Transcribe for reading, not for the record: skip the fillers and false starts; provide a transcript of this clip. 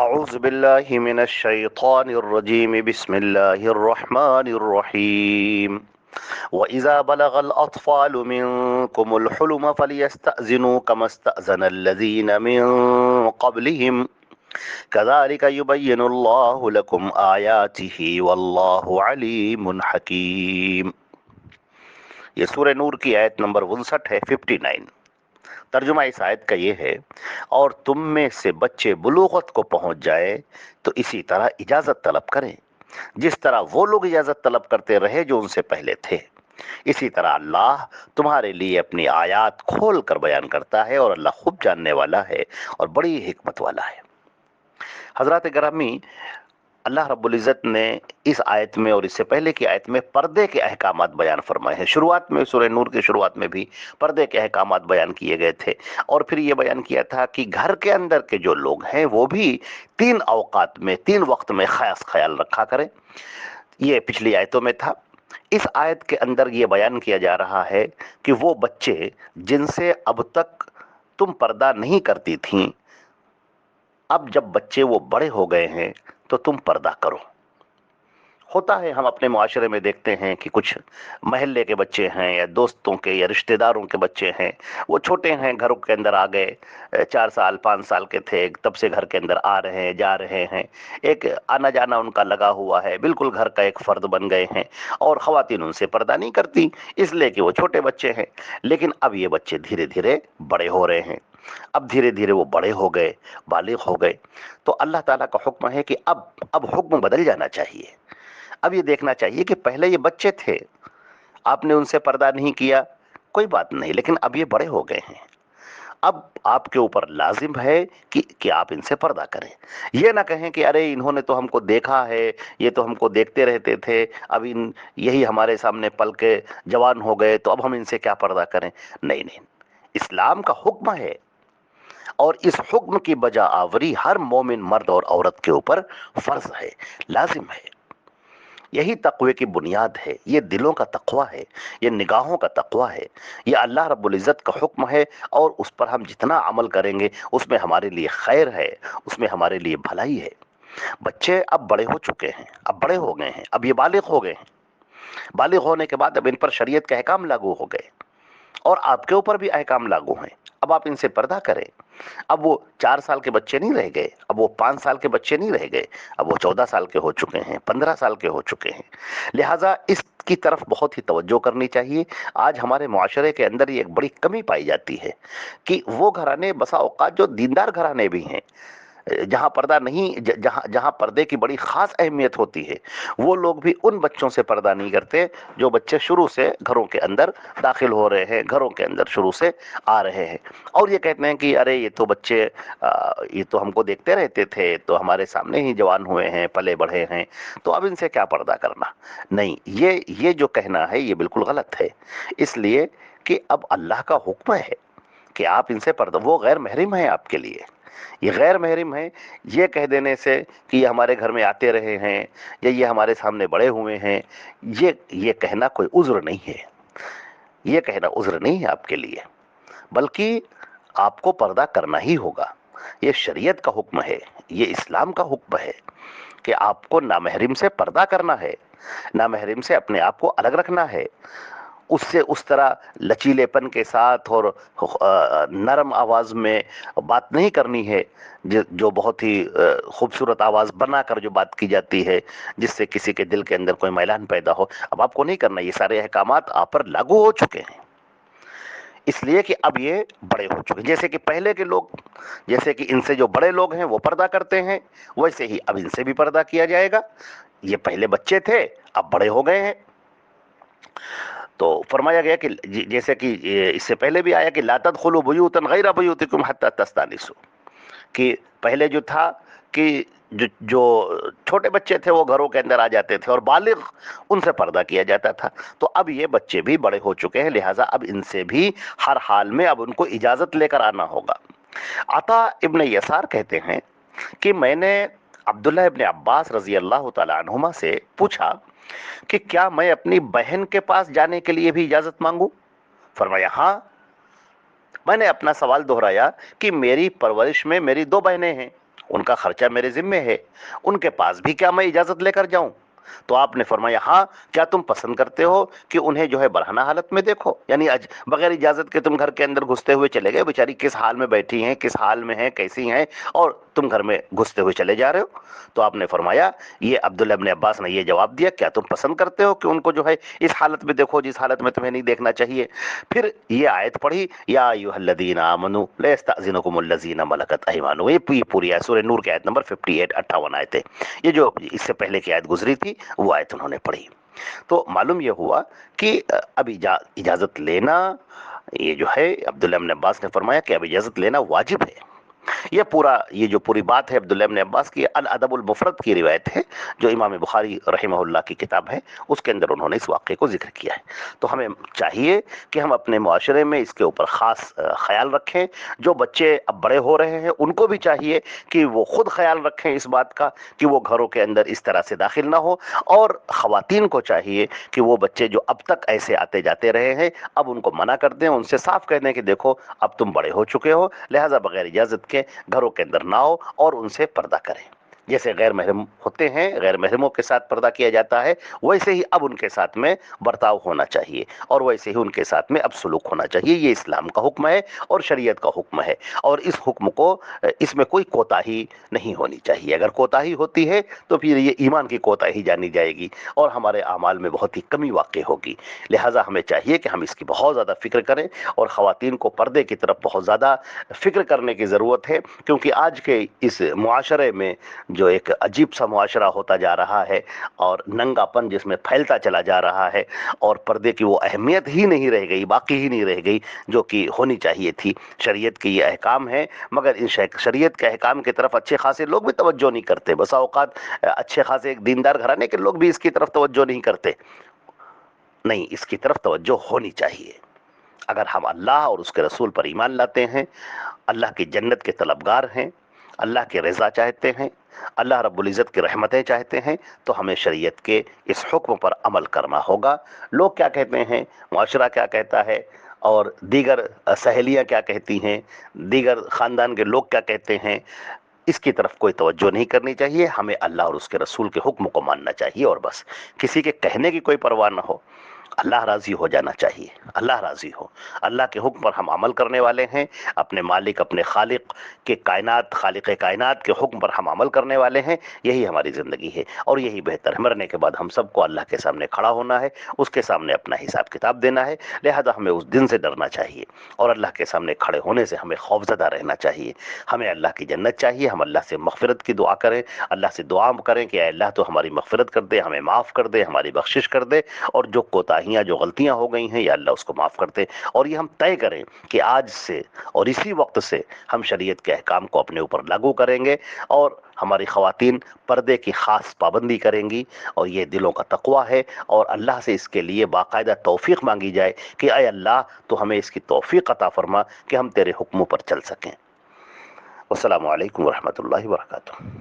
اعوذ باللہ من الشیطان الرجیم بسم اللہ الرحمن الرحیم وَإِذَا بَلَغَ الْأَطْفَالُ مِنكُمُ الْحُلُمَ فَلْيَسْتَأْذِنُوا كَمَا اسْتَأْذَنَ الَّذِينَ مِن قَبْلِهِمْ كَذَلِكَ يُبَيِّنُ اللَّهُ لَكُمْ آيَاتِهِ وَاللَّهُ عَلِيمٌ حَكِيمٌ۔ یہ سورہ نور کی آیت نمبر 59 ہے، 59۔ ترجمہ اس آیت کا یہ ہے، اور تم میں سے بچے بلوغت کو پہنچ جائے تو اسی طرح اجازت طلب کریں جس طرح وہ لوگ اجازت طلب کرتے رہے جو ان سے پہلے تھے۔ اسی طرح اللہ تمہارے لیے اپنی آیات کھول کر بیان کرتا ہے، اور اللہ خوب جاننے والا ہے اور بڑی حکمت والا ہے۔ حضرات گرامی، اللہ رب العزت نے اس آیت میں اور اس سے پہلے کی آیت میں پردے کے احکامات بیان فرمائے ہیں۔ شروعات میں سورہ نور کی شروعات میں بھی پردے کے احکامات بیان کیے گئے تھے، اور پھر یہ بیان کیا تھا کہ گھر کے اندر کے جو لوگ ہیں وہ بھی 3 اوقات میں، 3 وقت میں خاص خیال رکھا کریں۔ یہ پچھلی آیتوں میں تھا۔ اس آیت کے اندر یہ بیان کیا جا رہا ہے کہ وہ بچے جن سے اب تک تم پردہ نہیں کرتی تھیں، اب جب بچے وہ بڑے ہو گئے ہیں تو تم پردہ کرو۔ ہوتا ہے، ہم اپنے معاشرے میں دیکھتے ہیں کہ کچھ محلے کے بچے ہیں یا دوستوں کے یا رشتہ داروں کے بچے ہیں، وہ چھوٹے ہیں، گھروں کے اندر آ گئے، 4 سال 5 سال کے تھے، تب سے گھر کے اندر آ رہے ہیں، جا رہے ہیں، ایک آنا جانا ان کا لگا ہوا ہے، بالکل گھر کا ایک فرد بن گئے ہیں، اور خواتین ان سے پردہ نہیں کرتی اس لیے کہ وہ چھوٹے بچے ہیں۔ لیکن اب یہ بچے دھیرے دھیرے بڑے ہو رہے ہیں، اب دھیرے دھیرے وہ بڑے ہو گئے، بالغ ہو گئے، تو اللہ تعالیٰ کا حکم ہے کہ اب حکم بدل جانا چاہیے۔ اب یہ دیکھنا چاہیے کہ پہلے یہ بچے تھے، آپ نے ان سے پردہ نہیں کیا، کوئی بات نہیں، لیکن اب یہ بڑے ہو گئے ہیں، اب آپ کے اوپر لازم ہے کہ آپ ان سے پردہ کریں۔ یہ نہ کہیں کہ ارے انہوں نے تو ہم کو دیکھا ہے، یہ تو ہم کو دیکھتے رہتے تھے، اب یہی ہمارے سامنے پل کے جوان ہو گئے تو اب ہم ان سے کیا پردہ کریں۔ نہیں نہیں، اسلام کا حکم ہے، اور اس حکم کی بجا آوری ہر مومن مرد اور عورت کے اوپر فرض ہے، لازم ہے۔ یہی تقوی کی بنیاد ہے، یہ دلوں کا تقوی ہے، یہ نگاہوں کا تقوی ہے، یہ اللہ رب العزت کا حکم ہے، اور اس پر ہم جتنا عمل کریں گے اس میں ہمارے لیے خیر ہے، اس میں ہمارے لیے بھلائی ہے۔ بچے اب بڑے ہو چکے ہیں، اب بڑے ہو گئے ہیں، اب یہ بالغ ہو گئے ہیں، بالغ ہونے کے بعد اب ان پر شریعت کے احکام لاگو ہو گئے، اور آپ کے اوپر بھی احکام لاگو ہیں۔ اب آپ ان سے پردہ کریں۔ اب وہ 4 سال کے بچے نہیں رہ گئے، اب وہ 5 سال کے بچے نہیں رہ گئے، اب وہ 14 سال کے ہو چکے ہیں، 15 سال کے ہو چکے ہیں۔ لہٰذا اس کی طرف بہت ہی توجہ کرنی چاہیے۔ آج ہمارے معاشرے کے اندر یہ ایک بڑی کمی پائی جاتی ہے کہ وہ گھرانے بسا اوقات جو دیندار گھرانے بھی ہیں، جہاں پردہ نہیں، جہاں پردے کی بڑی خاص اہمیت ہوتی ہے، وہ لوگ بھی ان بچوں سے پردہ نہیں کرتے جو بچے شروع سے گھروں کے اندر داخل ہو رہے ہیں، گھروں کے اندر شروع سے آ رہے ہیں، اور یہ کہتے ہیں کہ ارے یہ تو بچے یہ تو ہم کو دیکھتے رہتے تھے، تو ہمارے سامنے ہی جوان ہوئے ہیں، پلے بڑھے ہیں، تو اب ان سے کیا پردہ کرنا۔ نہیں، یہ جو کہنا ہے یہ بالکل غلط ہے، اس لیے کہ اب اللہ کا حکم ہے کہ آپ ان سے پردہ، وہ غیر محرم ہیں آپ کے لیے، یہ غیر محرم ہیں۔ یہ کہہ دینے سے کہ یہ ہمارے گھر میں آتے رہے ہیں یا یہ ہمارے سامنے بڑے ہوئے ہیں، یہ کہنا کوئی عذر نہیں ہے، یہ کہنا عذر نہیں ہے آپ کے لیے، بلکہ آپ کو پردہ کرنا ہی ہوگا۔ یہ شریعت کا حکم ہے، یہ اسلام کا حکم ہے کہ آپ کو نامحرم سے پردہ کرنا ہے، نامحرم سے اپنے آپ کو الگ رکھنا ہے، اس سے اس طرح لچیلے پن کے ساتھ اور نرم آواز میں بات نہیں کرنی ہے جو بہت ہی خوبصورت آواز بنا کر جو بات کی جاتی ہے، جس سے کسی کے دل کے اندر کوئی میلان پیدا ہو۔ اب آپ کو نہیں کرنا، یہ سارے احکامات آپ پر لاگو ہو چکے ہیں، اس لیے کہ اب یہ بڑے ہو چکے ہیں۔ جیسے کہ پہلے کے لوگ، جیسے کہ ان سے جو بڑے لوگ ہیں وہ پردہ کرتے ہیں، ویسے ہی اب ان سے بھی پردہ کیا جائے گا۔ یہ پہلے بچے تھے، اب بڑے ہو گئے ہیں، تو فرمایا گیا کہ جیسے کہ اس سے پہلے بھی آیا کہ لا تدخلوا بیوتا غیر بیوتکم حتی تستانسوا، کہ پہلے جو تھا کہ جو چھوٹے بچے تھے وہ گھروں کے اندر آ جاتے تھے، اور بالغ ان سے پردہ کیا جاتا تھا، تو اب یہ بچے بھی بڑے ہو چکے ہیں، لہٰذا اب ان سے بھی ہر حال میں اب ان کو اجازت لے کر آنا ہوگا۔ عطا ابن یسار کہتے ہیں کہ میں نے عبداللہ ابن عباس رضی اللہ تعالی عنہما سے پوچھا کہ کیا میں اپنی بہن کے پاس جانے کے لیے بھی اجازت مانگوں؟ فرمایا ہاں۔ میں نے اپنا سوال دہرایا کہ میری پرورش میں میری 2 بہنیں ہیں، ان کا خرچہ میرے ذمے ہے، ان کے پاس بھی کیا میں اجازت لے کر جاؤں؟ تو آپ نے فرمایا ہاں، کیا تم پسند کرتے ہو کہ انہیں جو ہے برہنہ حالت میں دیکھو؟ یعنی بغیر اجازت کے تم گھر کے اندر گھستے ہوئے چلے گئے، بیچاری کس حال میں بیٹھی ہیں، کس حال میں ہیں، کیسی ہیں، اور تم گھر میں گھستے ہوئے چلے جا رہے ہو؟ تو آپ نے فرمایا، یہ عبداللہ ابن عباس نے یہ جواب دیا، کیا تم پسند کرتے ہو کہ ان کو جو ہے اس حالت میں دیکھو جس حالت میں تمہیں نہیں دیکھنا چاہیے؟ پھر یہ آیت پڑھی، یا ایھا الذین آمنوا لیستأذنکم الذین ملکت ایمانکم، یہ پوری آیت سورہ نور کی آیت نمبر 58 58 آیتیں، یہ جو اس سے پہلے کی آیت گزری تھی وہ آیت انہوں نے پڑھی۔ تو معلوم یہ ہوا کہ اب اجازت لینا، یہ جو ہے عبداللہ ابن عباس نے فرمایا کہ اب اجازت لینا واجب ہے۔ یہ جو پوری بات ہے عبداللہ ابن عباس کی، الادب المفرد کی روایت ہے جو امام بخاری رحمہ اللہ کی کتاب ہے، اس کے اندر انہوں نے اس واقعے کو ذکر کیا ہے۔ تو ہمیں چاہیے کہ ہم اپنے معاشرے میں اس کے اوپر خاص خیال رکھیں۔ جو بچے اب بڑے ہو رہے ہیں ان کو بھی چاہیے کہ وہ خود خیال رکھیں اس بات کا کہ وہ گھروں کے اندر اس طرح سے داخل نہ ہو، اور خواتین کو چاہیے کہ وہ بچے جو اب تک ایسے آتے جاتے رہے ہیں اب ان کو منع کر دیں، ان سے صاف کہہ دیں کہ دیکھو اب تم بڑے ہو چکے ہو، لہٰذا بغیر اجازت کے گھروں کے اندر نہ آؤ، اور ان سے پردہ کریں۔ جیسے غیر محرم ہوتے ہیں، غیر محرموں کے ساتھ پردہ کیا جاتا ہے، ویسے ہی اب ان کے ساتھ میں برتاؤ ہونا چاہیے، اور ویسے ہی ان کے ساتھ میں اب سلوک ہونا چاہیے۔ یہ اسلام کا حکم ہے اور شریعت کا حکم ہے، اور اس حکم کو، اس میں کوئی کوتاہی نہیں ہونی چاہیے۔ اگر کوتاہی ہوتی ہے تو پھر یہ ایمان کی کوتاہی جانی جائے گی اور ہمارے اعمال میں بہت ہی کمی واقع ہوگی۔ لہٰذا ہمیں چاہیے کہ ہم اس کی بہت زیادہ فکر کریں، اور خواتین کو پردے کی طرف بہت زیادہ فکر کرنے کی ضرورت ہے، کیونکہ آج کے اس معاشرے میں جو ایک عجیب سا معاشرہ ہوتا جا رہا ہے، اور ننگا پن جس میں پھیلتا چلا جا رہا ہے، اور پردے کی وہ اہمیت ہی نہیں رہ گئی، باقی ہی نہیں رہ گئی جو کہ ہونی چاہیے تھی۔ شریعت کے یہ احکام ہیں، مگر ان شریعت کے احکام کی طرف اچھے خاصے لوگ بھی توجہ نہیں کرتے۔ بسا اوقات اچھے خاصے ایک دیندار گھرانے کے لوگ بھی اس کی طرف توجہ نہیں کرتے۔ نہیں، اس کی طرف توجہ ہونی چاہیے۔ اگر ہم اللہ اور اس کے رسول پر ایمان لاتے ہیں، اللہ کی جنت کے طلبگار ہیں، اللہ کی رضا چاہتے ہیں، اللہ رب العزت کی رحمتیں چاہتے ہیں، تو ہمیں شریعت کے اس حکم پر عمل کرنا ہوگا۔ لوگ کیا کہتے ہیں، معاشرہ کیا کہتا ہے، اور دیگر سہیلیاں کیا کہتی ہیں، دیگر خاندان کے لوگ کیا کہتے ہیں، اس کی طرف کوئی توجہ نہیں کرنی چاہیے۔ ہمیں اللہ اور اس کے رسول کے حکم کو ماننا چاہیے، اور بس کسی کے کہنے کی کوئی پرواہ نہ ہو۔ اللہ راضی ہو جانا چاہیے، اللہ راضی ہو، اللہ کے حکم پر ہم عمل کرنے والے ہیں، اپنے مالک، اپنے خالق کے خالق کائنات کے حکم پر ہم عمل کرنے والے ہیں۔ یہی ہماری زندگی ہے، اور یہی بہتر ہے۔ مرنے کے بعد ہم سب کو اللہ کے سامنے کھڑا ہونا ہے، اس کے سامنے اپنا حساب کتاب دینا ہے، لہذا ہمیں اس دن سے ڈرنا چاہیے، اور اللہ کے سامنے کھڑے ہونے سے ہمیں خوفزدہ رہنا چاہیے۔ ہمیں اللہ کی جنت چاہیے، ہم اللہ سے مغفرت کی دعا کریں، اللہ سے دعا کریں کہ اے اللہ تو ہماری مغفرت کر دے، ہمیں معاف کر دے، ہماری بخشش کر دے، اور جو کوتاہیاں، جو غلطیاں ہو گئی ہیں، یا اللہ اس کو معاف کر دے۔ اور یہ ہم طے کریں کہ آج سے اور اسی وقت سے ہم شریعت کے احکام کو اپنے اوپر لاگو کریں گے، اور ہماری خواتین پردے کی خاص پابندی کریں گی، اور یہ دلوں کا تقویٰ ہے، اور اللہ سے اس کے لیے باقاعدہ توفیق مانگی جائے کہ اے اللہ تو ہمیں اس کی توفیق عطا فرما کہ ہم تیرے حکموں پر چل سکیں۔ والسلام علیکم ورحمۃ اللہ وبرکاتہ۔